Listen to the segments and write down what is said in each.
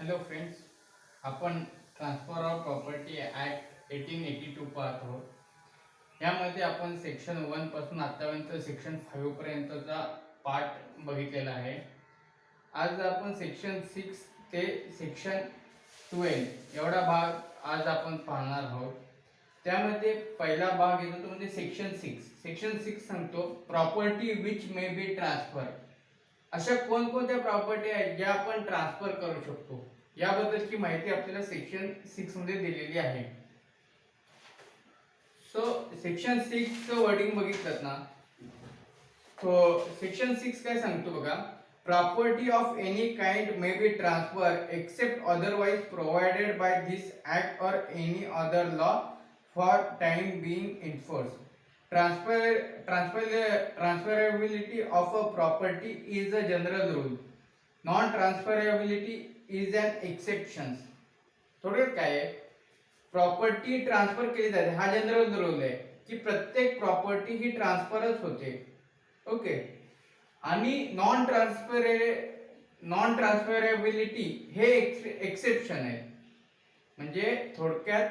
Hello friends, आपण transfer of property act 1882 पाहत आहोत. यामध्ये आपण सेक्शन 1 पासून आतापर्यंत सेक्शन 5 पर्यंतचा पार्ट बघितलेला आहे. आज आपण सेक्शन 6 ते सेक्शन 12 एवढा भाग आज आपण पाहणार आहोत. त्यामध्ये पहिला भाग येतो तो म्हणजे सेक्शन 6. सेक्शन 6 सांगतो property which may be transfer. अशा कोणकोणत्या प्रॉपर्टी आहेत ज्या आपण ट्रान्सफर करू शकतो याबद्दलची माहिती आपल्याला सेक्शन 6 मध्ये दिलेली आहे. सो सेक्शन 6 चं वर्डिंग बघितलं ना, तो सेक्शन 6 काय सांगतो बघा. Property of any kind may be transfer except otherwise provided by this act or any other law for time being in force. Transferability of a property is a general rule. Non-transferability is an exception. थोडक्यात काय आहे, property transfer केली जाते हा general rule आहे की प्रत्येक property ही ट्रान्सफरच होते. ओके. आणि नॉन ट्रान्सफरेबिलिटी हे एक्सेप्शन आहे. म्हणजे थोडक्यात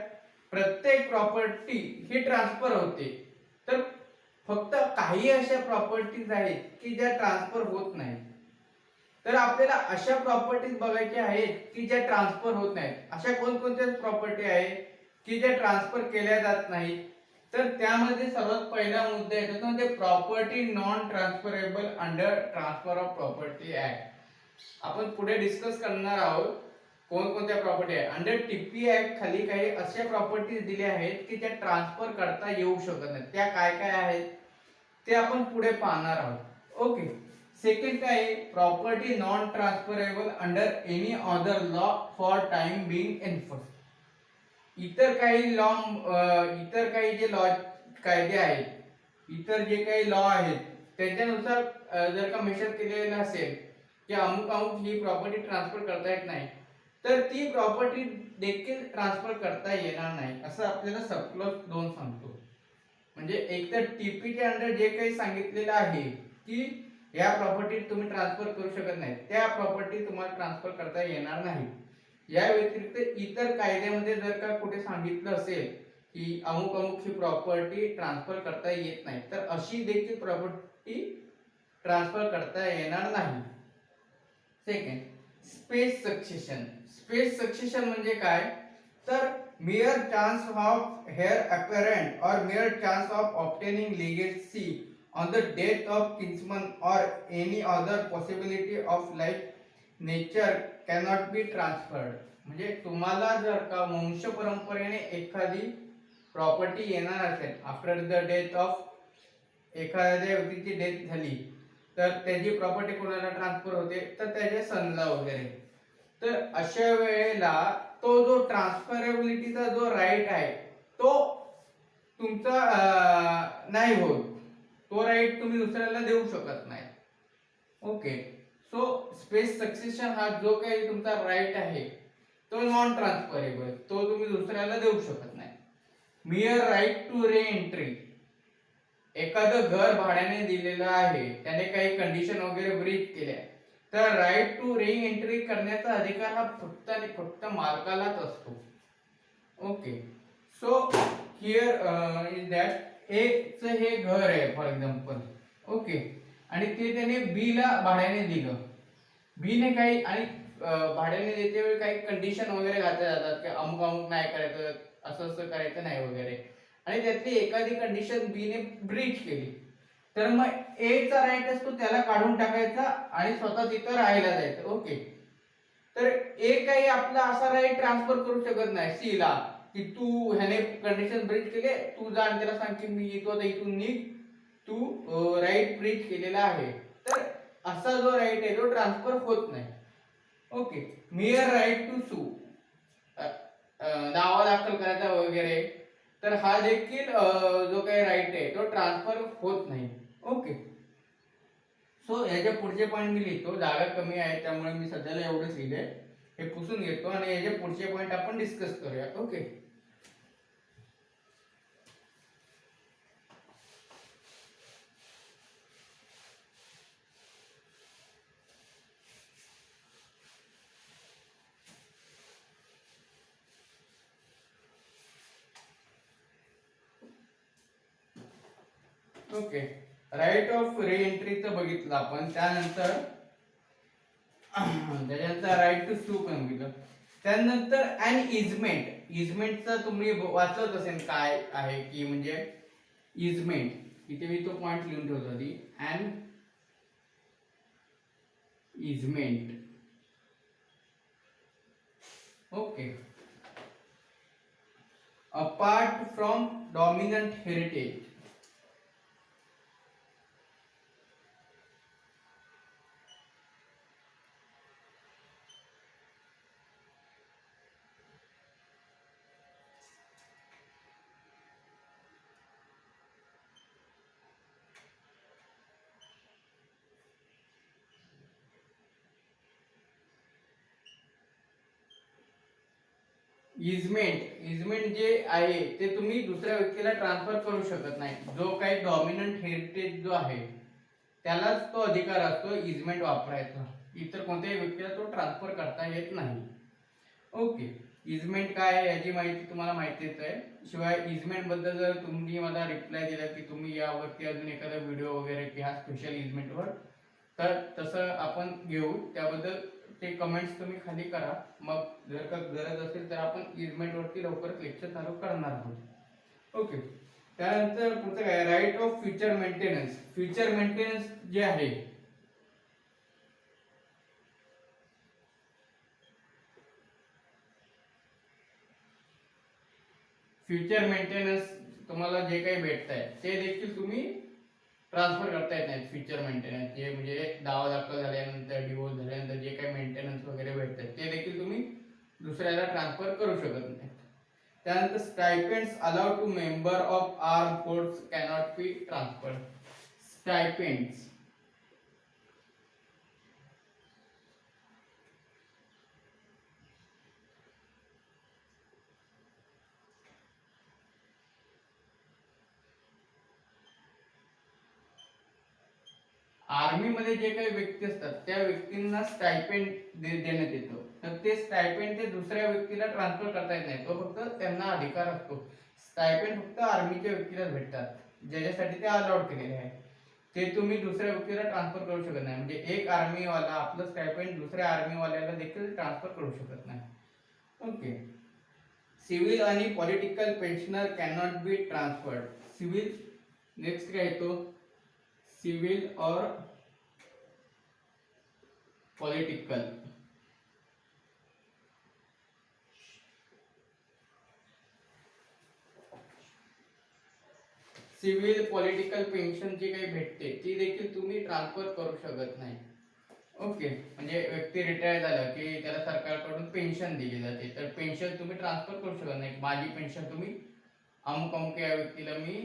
प्रत्येक प्रॉपर्टी ही ट्रान्सफर होते, तर फक्त काही अशा प्रॉपर्टीज आहेत की ज्या ट्रान्सफर होत नाहीत. तर आपल्याला अशा प्रॉपर्टीज बघायच्या आहेत की ज्या ट्रान्सफर होत नाहीत. अशा कोणकोणत्या प्रॉपर्टी आहेत की ज्या ट्रान्सफर केल्या जात नाहीत. तर त्यामध्ये सर्वात पहिला मुद्दा येतो तो म्हणजे property non transferable under transfer of property act. आपण पुढे डिस्कस करणार आहोत कोणकोणत्या प्रॉपर्टी आहे. अंडर टीपी ऍक्ट खाली काही अशा प्रॉपर्टीज दिल्या आहेत की ज्या ट्रान्सफर करता येऊ शकत नाहीत. त्या काय काय आहेत ते आपण पुढे पाहणार आहोत. ओके. सेकंड काय आहे, property non transferable under any other law for time being enforce. इतर काही जे लॉ कायदे आहेत, इतर जे काही लॉ आहेत त्याच्यानुसार जर का मेन्शन केलेलं असेल की अमुक अमुक ही प्रॉपर्टी ट्रान्सफर करता येत नाही, तर ती प्रॉपर्टी देखील ट्रान्सफर करता येणार नाही असं आपल्याला सब क्लॉज 2 सांगतो. म्हणजे एकतर टीपीच्या अंडर जे काही सांगितलेलं आहे की या प्रॉपर्टी तुम्ही ट्रान्सफर करू शकत नाही, त्या प्रॉपर्टी तुम्हाला ट्रान्सफर करता येणार नाही. या व्यतिरिक्त इतर कायद्यामध्ये जर का कुठे सांगितलं असेल की अमुक अमुक ही प्रॉपर्टी ट्रान्सफर करता येत नाही, तर अशी देखील प्रॉपर्टी ट्रान्सफर करता येणार नाही. Second, space succession. Space succession म्हणजे काय, तर mere chance of heir apparent or mere chance of obtaining legacy on the death of kinsman or any other possibility of like nature cannot be transferred. म्हणजे तुम्हाला जर का वंश परंपरेने एखादी प्रॉपर्टी येणार असेल आफ्टर द डेथ ऑफ एखाद्या व्यक्तीची डेथ झाली, तर त्याची प्रॉपर्टी कोणाला ट्रान्सफर होते, तर त्याच्या सनला वगैरे. तर अशा वेळेला तो जो ट्रान्सफरेबिलिटीचा जो राईट आहे तो तुमचा नाही होत. तो राईट तुम्ही दुसऱ्याला देऊ शकत नाही. ओके. सो स्पेस सक्सेशन हा जो काही तुमचा राईट आहे तो नॉन ट्रान्सफरेबल, तो तुम्ही दुसऱ्याला देऊ शकत नाही. Mere right to reentry. एखादं घर भाड्याने दिलेलं आहे, त्याने काही कंडिशन वगैरे ब्रीच केल्या, तर राईट टू री एंट्री करण्याचा अधिकार हा फक्त आणि फक्त मालकालाच असतो. Okay. So here is that a चं हे घर आहे फॉर एक्झाम्पल. ओके. आणि ते त्याने बी ला भाड्याने दिलं. बी ने काही आणि भाड्याने देते वेळी काही कंडिशन वगैरे घातल्या जातात की अमुक अमुक नाही करायचं, असं असं करायचं नाही वगैरे, आणि त्यातली एखादी कंडिशन बी ने ब्रीच केली, तर मग ए चा राईट असतो त्याला काढून टाकायचा आणि स्वतः तिथं राहायला जायचं. ओके. तर ए काही आपला असा राईट ट्रान्सफर करू शकत नाही सी ला की तू ह्याने कंडिशन ब्रीच केले, तू जा आणि त्याला सांग की मी येतो आता इथून निघ, तू राईट ब्रीच केलेला आहे. तर असा जो राईट आहे तो ट्रान्सफर होत नाही. ओके. मियर राईट टू सू, दावा दाखल करायचा वगैरे, तर हा देखील जो काही राईट आहे तो ट्रान्सफर होत नाही. ओके. सो याच्या पुढचे पॉईंट मी लिहितो, जागा कमी आहे त्यामुळे मी सध्याला एवढंच लिहिलंय, हे पुसून घेतो आणि याचे पुढचे पॉईंट आपण डिस्कस करूया. ओके. ओके, राईट ऑफ री एंट्रीचं बघितलं आपण. त्यानंतर त्याच्यानंतर राईट टू सू पण बघितलं. त्यानंतर अन इजमेंट. इजमेंटचं तुम्ही वाचत असेल काय आहे की म्हणजे इजमेंट. इथे मी तो पॉइंट लिहून ठेवतो आधी. An easement. Okay, apart from dominant heritage. Easement जे आहे ते तुम्ही दुसऱ्या व्यक्तीला ट्रान्सफर करू शकत नाही. जो काही डॉमिनंट हेरिटेज जो आहे त्यालाच तो अधिकार असतो इजमेंट वापरायचा. इतर कोणत्याही व्यक्तीला तो ट्रान्सफर करता येत नाही. ओके, इजमेंट काय आहे याची माहिती तुम्हाला माहितीच आहे. शिवाय इजमेंट बद्दल जर तुम्ही मला रिप्लाय दिला की तुम्ही यावरती अजून एखादा व्हिडिओ वगैरे की हा स्पेशल इजमेंटवर, तर तसं आपण घेऊ. त्याबद्दल ते कमेंट्स तुम्ही खाली करा. मग जर का गरज असेल तर आपण इजमेंटवरती लवकरच लेक्चर चालू करणार आहोत. ओके, त्यानंतर पुढचं काय, right of future maintenance. Future maintenance जे आहे फ्युचर मेंटेनन्स तुम्हाला जे काही भेटत आहे ते देखील तुम्ही ट्रान्सफर करता येत नाही. फ्युचर मेंटेनन्स जे म्हणजे दावा दाखल झाल्यानंतर, डिवोर्स झाल्यानंतर जे काही मेंटेनन्स वगैरे भेटतात ते देखील तुम्ही दुसऱ्याला ट्रान्सफर करू शकत नाही. त्यानंतर stipends allowed to member of arm force cannot be transferred. Stipends army मध्ये जे काही व्यक्ती असतात त्या व्यक्तींना स्टायपेंड देण्यात येतो. तर ते स्टायपेंड ते दुसऱ्या व्यक्तीला ट्रान्सफर करता येत नाही. तो फक्त त्यांना अधिकार असतो. स्टायपेंड फक्त आर्मीच्या व्यक्तीलाच भेटतात ज्याच्यासाठी ते अलाउड केलेले आहे. ते तुम्ही दुसऱ्या व्यक्तीला ट्रान्सफर करू शकत नाही. म्हणजे एक आर्मीवाला आपलं स्टायपेंड दुसऱ्या आर्मीवाल्याला देखील ट्रान्सफर करू शकत नाही. ओके, सिव्हिल आणि political pensioner cannot be transferred. Civil next काय येतो, सिव्हिल और पॉलिटिकल. सिव्हिल पॉलिटिकल पेन्शन जी काही भेटते ती देखील तुम्ही ट्रान्सफर करू शकत नाही. ओके, म्हणजे व्यक्ती रिटायर झाला की त्याला सरकारकडून पेन्शन दिली जाते, तर पेन्शन तुम्ही ट्रान्सफर करू शकत नाही. माझी पेन्शन तुम्ही अमुक अमुक या व्यक्तीला मी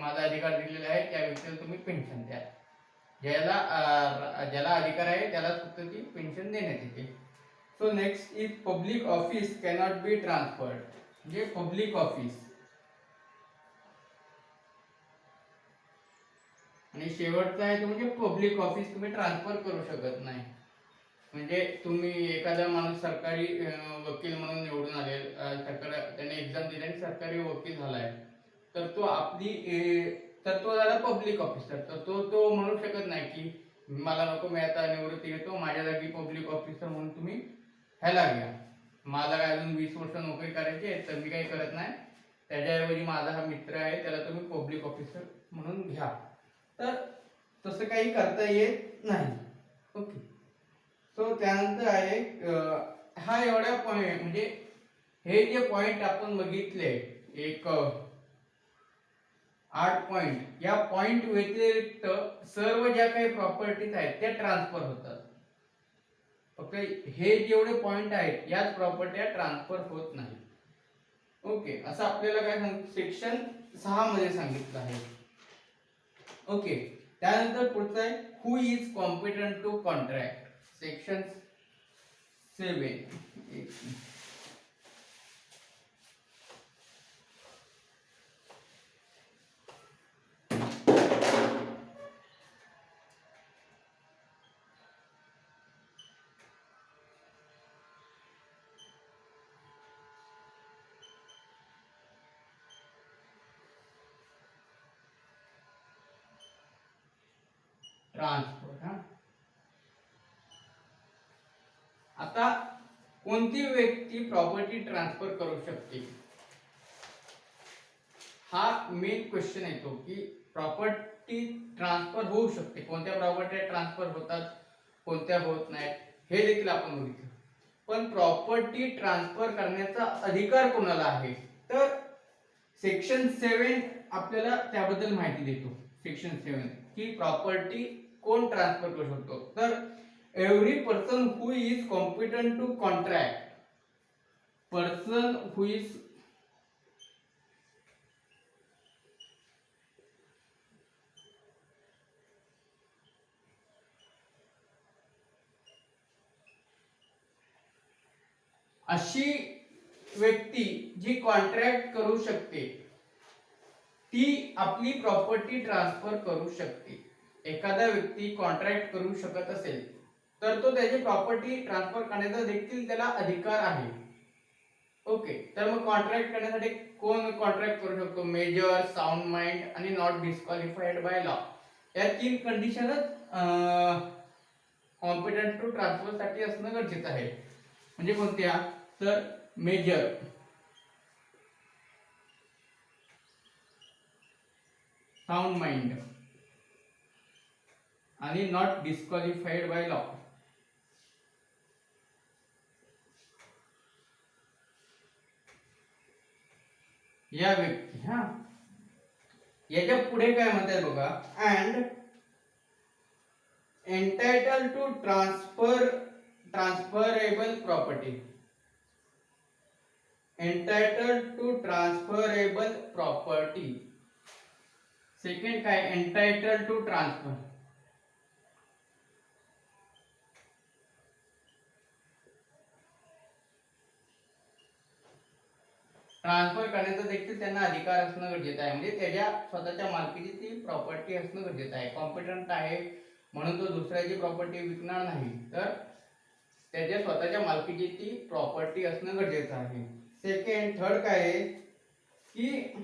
माझा अधिकार दिलेला आहे त्या व्यक्तीला तुम्ही पेन्शन द्या. ज्याला अधिकार आहे त्यालाच फक्त ती पेन्शन देण्यात येते. So next is public office cannot be transferred. म्हणजे पब्लिक ऑफिस. आणि शेवटचा आहे तो म्हणजे पब्लिक ऑफिस तुम्ही ट्रान्सफर करू शकत नाही. म्हणजे तुम्ही एखादा माणूस सरकारी वकील म्हणून निवडून आले, त्याने एक्झाम दिली आणि सरकारी वकील झालाय, तर तो तर तो झाला पब्लिक ऑफिसर. तर तो म्हणू शकत नाही की मला नको, मी आता निवृत्ती घेतो, माझ्या जागी पब्लिक ऑफिसर म्हणून तुम्ही ह्याला घ्या. मला काय अजून 20 वर्ष नोकरी करायची आहे तर मी काही करत नाही, त्याच्याऐवजी माझा हा मित्र आहे त्याला तुम्ही पब्लिक ऑफिसर म्हणून घ्या. तर तसं काही करता येत नाही. ओके, सो त्यानंतर आहे हा एवढ्या पॉइंट म्हणजे हे जे पॉइंट आपण बघितले एक 8 पॉइंट, या पॉइंट व्यतिरिक्त सर्व ज्या काही प्रॉपर्टीज आहेत त्या ट्रान्सफर होतात. फक्त हे जेवढे पॉइंट आहेत याच प्रॉपर्ट्या ट्रान्सफर होत नाही. ओके, असं आपल्याला काय सेक्शन 6 मध्ये सांगितलं आहे. ओके, त्यानंतर पुढचं आहे who is competent to contract. Section 7. Transfer. हा, आता कोणती व्यक्ती प्रॉपर्टी ट्रान्सफर करू शकते, हा मेन क्वेश्चन येतो की प्रॉपर्टी ट्रान्सफर होऊ शकते, कोणत्या प्रॉपर्टी ट्रान्सफर होतात, कोणत्या होत नाहीत, हे देखील आपण बघितलं. पण प्रॉपर्टी ट्रान्सफर करण्याचा अधिकार कोणाला आहे, तर सेक्शन 7 आपल्याला त्याबद्दल माहिती देतो. सेक्शन 7 की प्रॉपर्टी कोण ट्रान्सफर करू शकतो, तर every person who is competent to contract, person who is अशी व्यक्ती जी कॉन्ट्रॅक्ट करू शकते ती आपली प्रॉपर्टी ट्रान्सफर करू शकते. एखादा व्यक्ती कॉन्ट्रॅक्ट करू शकत असेल तर तो त्याची प्रॉपर्टी ट्रान्सफर करण्याचा देखील त्याला अधिकार आहे. ओके, तर मग कॉन्ट्रॅक्ट करण्यासाठी कोण कॉन्ट्रॅक्ट करू शकतो, मेजर, साऊंड माइंड आणि नॉट डिस्क्वालिफाईड बाय लॉ, या 3 कंडिशनच कॉम्पिटंट टू ट्रान्सफर साठी असणं गरजेचं आहे. म्हणजे कोणत्या, तर मेजर, साऊंड माइंड आणि नॉट डिस्क्वालिफाईड बाय लॉ. या व्यक्ती, हा, याच्या पुढे काय म्हणतात बघा, and entitled to transferable property, entitled to transferable property. Second काय, एंटायटल टू ट्रान्सफर, ट्रान्सफर करण्याचा देखील त्यांना अधिकार असणं गरजेचं आहे. म्हणजे त्याच्या स्वतःच्या मालकीची ती प्रॉपर्टी असणं गरजेचं आहे. कॉम्पिटंट आहे म्हणून तो दुसऱ्याची प्रॉपर्टी विकणार नाही, तर त्याच्या स्वतःच्या मालकीची ती प्रॉपर्टी असणं गरजेचं आहे. सेकंड, थर्ड काय आहे की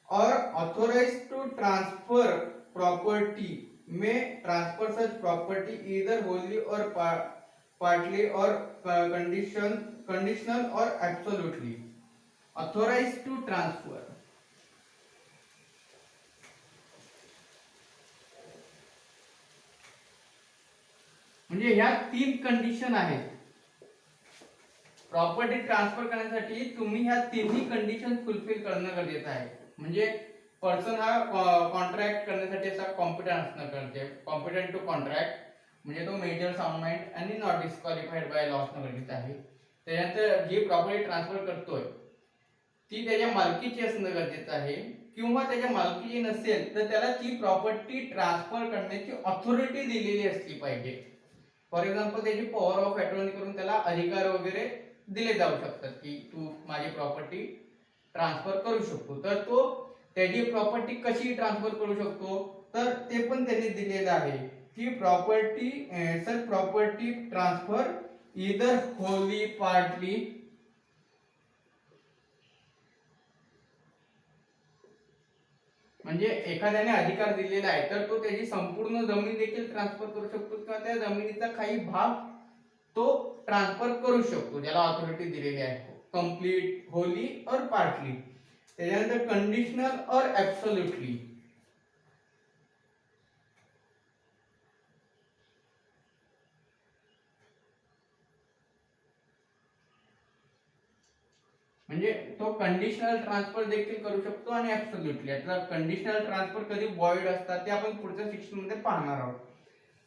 or authorise to transfer property may transfer such property either wholly or partly or conditional or absolutely. Authorise to transfer म्हणजे ह्या 3 कंडिशन आहेत. प्रॉपर्टी ट्रान्सफर करण्यासाठी तुम्ही ह्या 3ही कंडिशन फुलफिल करणं गरजेचं आहे. म्हणजे पर्सन हा कॉन्ट्रॅक्ट करण्यासाठी असा कॉम्पिटंट असणं गरजेचं, कॉम्पिटंट टू कॉन्ट्रॅक्ट म्हणजे तो मेजर, साऊंड माइंड आणि नॉट डिस्क्वालिफाईड बाय लॉ असणं गरजेचं आहे. त्यानंतर जी प्रॉपर्टी ट्रान्सफर करतोय ती त्याच्या मालकीची असणं गरजेचं आहे, किंवा त्याच्या मालकीची नसेल तर त्याला ती प्रॉपर्टी ट्रान्सफर करण्याची ऑथॉरिटी दिलेली असली पाहिजे. फॉर एक्झाम्पल त्याची पॉवर ऑफ अटॉर्नी करून त्याला अधिकार वगैरे दिले जाऊ शकतात की तू माझी प्रॉपर्टी ट्रान्सफर करू शकतो. तर तो त्याची प्रॉपर्टी कशी ट्रान्सफर करू शकतो, तर ते पण त्यांनी दिलेलं आहे की प्रॉपर्टी सच property transfer either Holy, partly म्हणजे एखाद्याने अधिकार दिलेला आहे तर तो त्याची संपूर्ण जमीन देखील ट्रान्सफर करू शकतो किंवा त्या जमिनीचा काही भाग तो ट्रान्सफर करू शकतो ज्याला ऑथॉरिटी दिलेली आहे, कंप्लीट, होली और पार्टली. त्याच्यानंतर कंडिशनल और ऍब्सोल्युटली. म्हणजे तो कंडिशनल ट्रान्सफर देखील करू शकतो आणि ऍब्सोल्युटली. आता कंडिशनल ट्रान्सफर कधी वॉइड असतात ते आपण पुढच्या सेक्शन मध्ये पाहणार आहोत.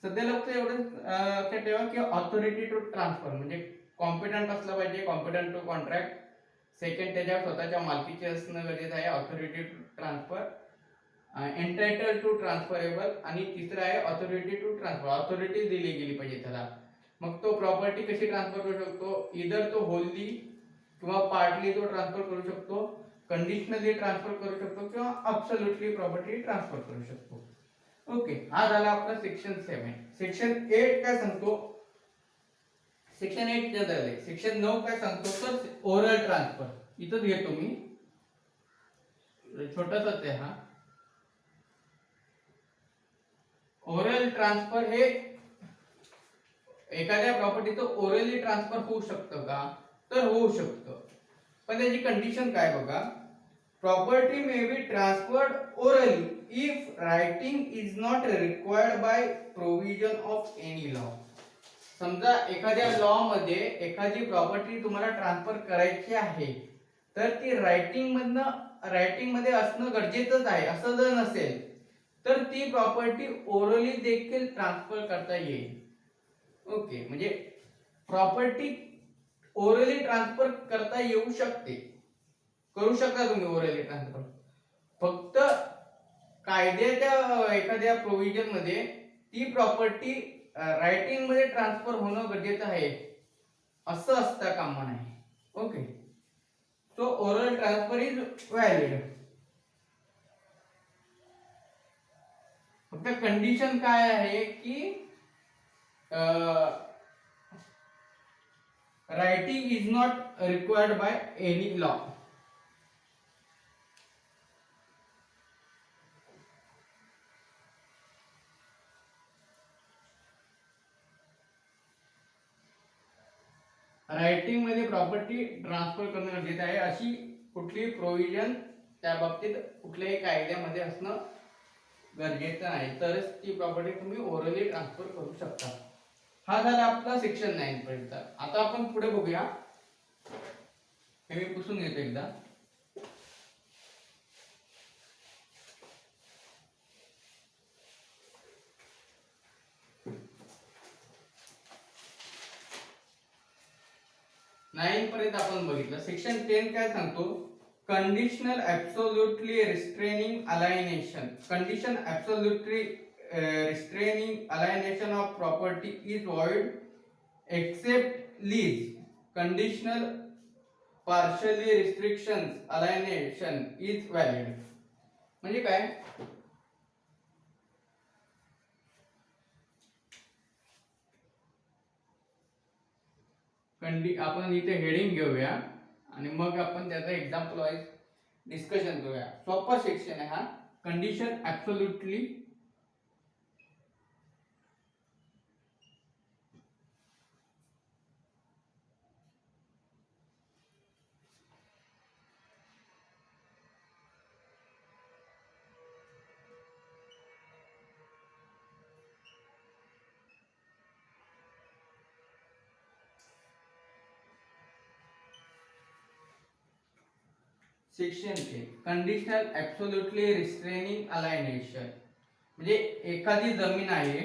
सध्याला फक्त एवढं लक्षात ठेवा की ऑथॉरिटी टू ट्रान्सफर म्हणजे कॉम्पिटंट असलं पाहिजे, कॉम्पिटंट टू कॉन्ट्रॅक्ट. सेकंड, त्याच्या स्वतःच्या मालकीचे असणं गरजेचं आहे, authority to transfer. Entitled to transferable आणि तिसरं आहे ऑथॉरिटी टू ट्रान्सफर, ऑथॉरिटी दिली गेली पाहिजे त्याला. मग तो प्रॉपर्टी कशी ट्रान्सफर करू शकतो, इधर तो होली किंवा पार्टली तो ट्रान्सफर करू शकतो, कंडिशनली ट्रान्सफर करू शकतो किंवा अब्सोल्युटली प्रॉपर्टी ट्रान्सफर करू शकतो. ओके, हा झाला आपला सेक्शन 7. सेक्शन 8 काय सांगतो, सेक्शन 8 जे झाले. सेक्शन 9 काय सांगतो, तर ओरल ट्रान्सफर. इथंच घेतो मी, छोटासाच आहे हा. ओरल ट्रान्सफर हे एखाद्या प्रॉपर्टीचं ओरली ट्रान्सफर होऊ शकतं का, तर होऊ शकतं, पण त्याची कंडिशन काय बघा. Property may be transferred orally if writing is not required by provision of any law. समजा एखाद्या लॉ मध्ये एखादी प्रॉपर्टी तुम्हाला ट्रान्सफर करायची आहे, तर ती रायटिंग मध्ये असणं गरजेचंच आहे. असं जर नसेल तर ती प्रॉपर्टी ओरली देखील ट्रान्सफर करता येईल. ओके, म्हणजे प्रॉपर्टी ओरली ट्रान्सफर करता येऊ शकते, करू शकता तुम्ही ओरली ट्रान्सफर. फक्त कायद्याच्या एखाद्या प्रोव्हिजन मध्ये ती प्रॉपर्टी रायटिंग मध्ये ट्रान्सफर होणं गरजेचं आहे असं असता कामा नये. Okay, so oral transfer is valid. फक्त कंडिशन काय आहे की writing is not required by any law. Writing मध्ये प्रॉपर्टी ट्रान्सफर करणं गरजेचं आहे अशी कुठली प्रोव्हिजन त्या बाबतीत कुठल्याही कायद्यामध्ये असणं गरजेचं आहे, तरच ती प्रॉपर्टी तुम्ही ओरली ट्रान्सफर करू शकता. हा झाला आपला सेक्शन 9 पर्यंत. आता आपण पुढे बघूया. हे मी पुसून घेतो एकदा. नाईन पर्यंत आपण बघितलं. सेक्शन 10 काय सांगतो, conditional absolutely restraining alienation. Condition absolutely restraining alienation of property is void except lease. Conditional partially restrictions alienation is valid. म्हणजे काय, आपण इथे हेडिंग घेऊया आणि मग आपण त्याचा एक्झाम्पल वाईज डिस्कशन करूया. सोपा सेक्शन आहे हा. Condition absolutely section 10 conditional absolutely restraining alienation. म्हणजे एखादी जमीन आहे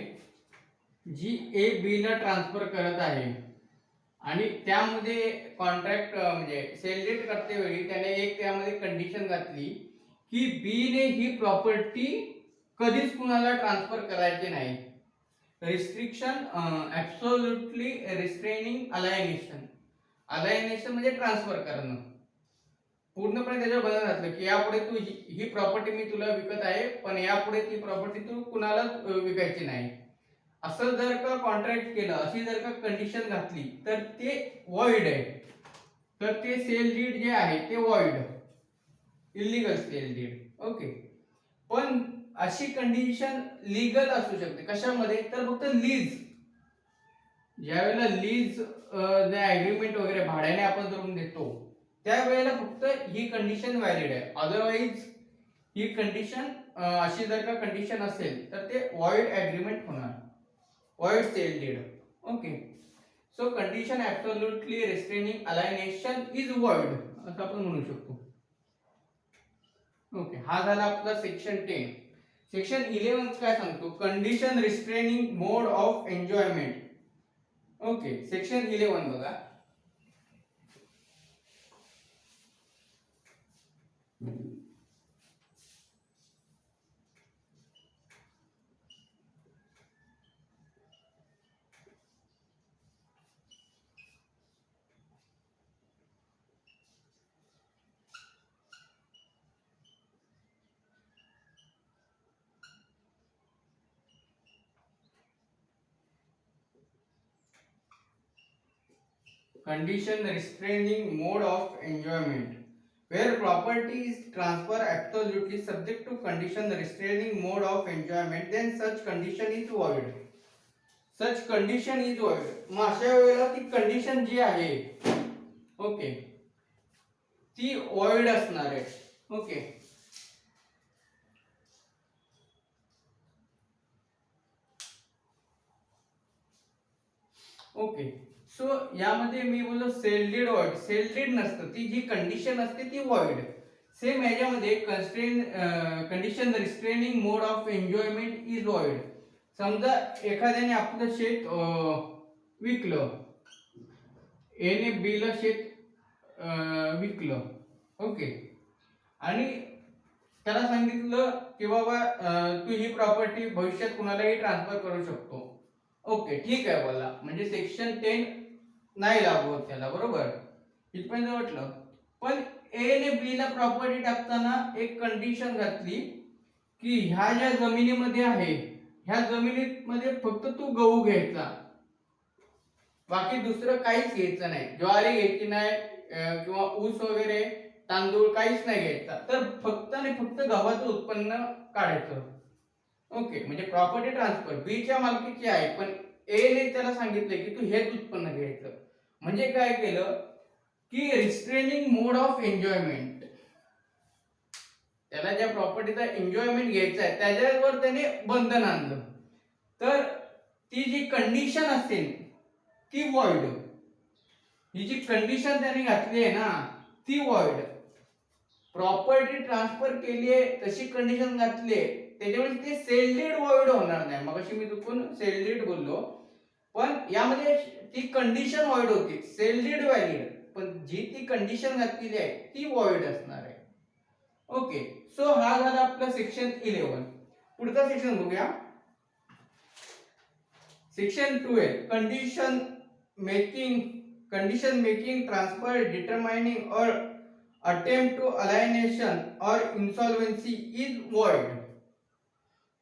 जी ए बी ला ट्रान्सफर करत आहे आणि त्यामध्ये कॉन्ट्रॅक्ट म्हणजे सेल डीड करते वेळी त्याने एक त्यामध्ये कंडिशन घातली की बी ने ही प्रॉपर्टी कधीच कुणाला ट्रान्सफर करायची नाही. Restriction absolutely restraining alienation. Alienation म्हणजे ट्रान्सफर करणं. पूर्णपणे त्याच्यावर बंधन घातलं की यापुढे तू ही प्रॉपर्टी मी तुला विकत आहे, पण यापुढे ती प्रॉपर्टी तू कुणालाच विकायची नाही. असं जर का कॉन्ट्रॅक्ट केलं, अशी जर का कंडिशन घातली तर ते वॉइड आहे. तर ते सेल डीड जे आहे ते void, illegal sale deed. Okay, पण अशी कंडिशन लीगल असू शकते. कशामध्ये, तर फक्त लीज. ज्यावेळेला लीज जे ॲग्रीमेंट वगैरे भाड्याने आपण करून देतो त्यावेळेला फक्त ही कंडिशन व्हॅलिड आहे. अदरवाईज ही कंडिशन अशी जर का कंडिशन असेल तर ते वॉइड ॲग्रीमेंट होणार, void sale deed. Okay, so condition absolutely restraining alienation is void असं आपण म्हणू शकतो. ओके, हा झाला आपला सेक्शन 10. सेक्शन 11 काय सांगतो, condition restraining mode of enjoyment. Okay, section 11 बघा. Condition restraining mode of enjoyment where property is transfer absolutely subject to condition restraining mode of enjoyment, then such condition is void. Such condition is void. मग अशा वेळेला ती condition जी आहे okay ती void असणार आहे. Okay okay so यामध्ये मी बोललो सेल्डेड वॉइड. सेल्डेड नसतं, ती जी कंडिशन असते ती वॉइड. सेम याच्यामध्ये condition restraining mode of enjoyment is void. समजा एखाद्याने आपलं शेत विकलं, एने बीला शेत विकलं ओके आणि त्याला सांगितलं की बाबा तू ही प्रॉपर्टी भविष्यात कुणालाही ट्रान्सफर करू शकतो. ओके ठीक आहे बोला, म्हणजे सेक्शन 10 नाही लागू होत त्याला, बरोबर इथपर्यंत वाटलं. पण ए ने बी ला प्रॉपर्टी टाकताना एक कंडिशन घातली की ह्या ज्या जमिनीमध्ये आहे ह्या जमिनीमध्ये फक्त तू गहू घ्यायचा, बाकी दुसरं काहीच घ्यायचं नाही, ज्वारी घ्यायची नाही किंवा ऊस वगैरे तांदूळ काहीच नाही घ्यायचा, तर फक्त आणि फक्त गव्हाचं उत्पन्न काढायचं. ओके म्हणजे प्रॉपर्टी ट्रान्सफर बी च्या मालकीची आहे, पण ए ने त्याला सांगितलं की तू हेच उत्पन्न घ्यायचं. म्हणजे काय केलं की रिस्ट्रेनिंग मोड ऑफ एन्जॉयमेंट, त्याला ज्या प्रॉपर्टीचा एन्जॉयमेंट घ्यायचा आहे त्याच्यावर त्याने बंधन आणलं. तर ती जी कंडिशन असेल ती वॉइड. ही जी कंडिशन त्याने घातली आहे ना ती वॉइड. प्रॉपर्टी ट्रान्सफर केली आहे तशी कंडिशन घातली आहे त्याच्यामुळे ते सेल्डेड वॉइड होणार नाही. मग अशी मी चुकून सेल्डेड बोललो, पण यामध्ये ती कंडिशन वॉइड होती, सेल्डेड व्हॅलिड, पण जी ती कंडिशन घातलेली आहे ती वॉइड असणार आहे. ओके सो हा झाला आपला सेक्शन 11. पुढचा सेक्शन बघूया. Section 12 condition making transfer determining और attempt to alienation or insolvency is void.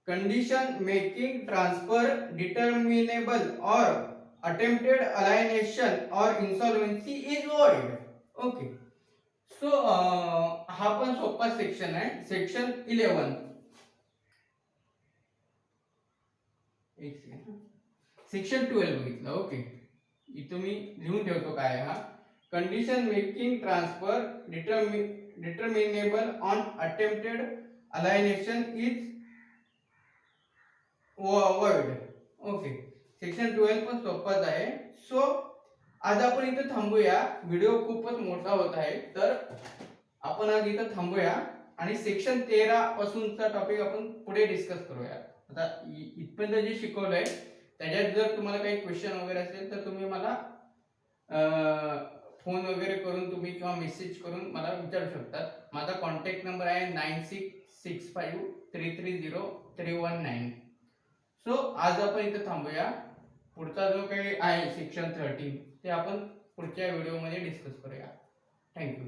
Condition making transfer determinable or attempted alienation or insolvency is void. Okay. So हा पण सोपा सेक्शन आहे. सेक्शन 11. सेक्शन 12 बघितलं. ओके इथं मी लिहून ठेवतो काय हा. Condition making transfer determinable on attempted alienation is void. Okay section 12 पण सोपाच आहे. सो आज आपण इथं थांबूया, व्हिडिओ खूपच मोठा होत आहे, तर आपण आज इथं थांबूया आणि सेक्शन 13 पासूनचा टॉपिक आपण पुढे डिस्कस करूया. आता इथपर्यंत जे शिकवलंय त्याच्यात जर तुम्हाला काही क्वेश्चन वगैरे असेल तर तुम्ही मला फोन वगैरे करून तुम्ही किंवा मेसेज करून मला विचारू शकतात. माझा कॉन्टॅक्ट नंबर आहे 9665330319. सो आज आपण इथं थांबूया. पुढचा जो काही आहे सेक्शन 13 ते आपण पुढच्या व्हिडिओमध्ये डिस्कस करूया. थँक्यू.